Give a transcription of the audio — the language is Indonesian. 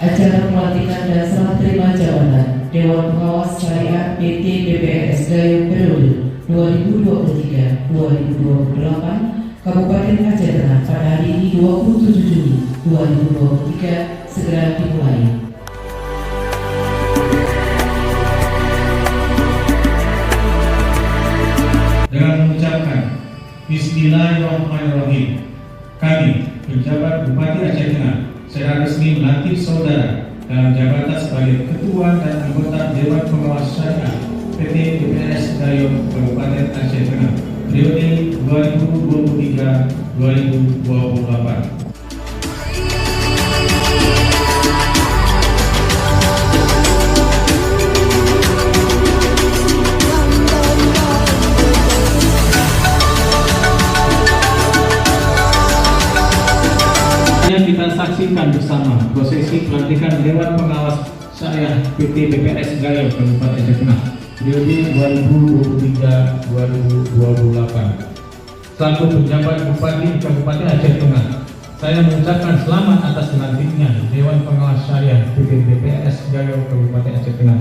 Acara pelantikan dan serah terima jabatan Dewan Pengawas Syariah PT BPRS Gayo periode 2023-2028 Kabupaten Aceh Tengah pada hari ini 27 Juni 2023 segera dimulai. Dengan mengucapkan Bismillahirrahmanirrahim, kami, penjabat Bupati Aceh Tengah, secara resmi melantik saudara dalam jabatan sebagai Ketua dan Anggota Dewan Pengawas Syariah PT BPRS Gayo Kabupaten Aceh Tengah periode 2023-2028. Kita saksikan bersama prosesi pelantikan Dewan Pengawas Syariah PT BPRS Gayo Kabupaten Aceh Tengah periode 2023-2028. Selaku penjabat Bupati Kabupaten Aceh Tengah, saya mengucapkan selamat atas dilantiknya Dewan Pengawas Syariah PT BPRS Gayo Kabupaten Aceh Tengah.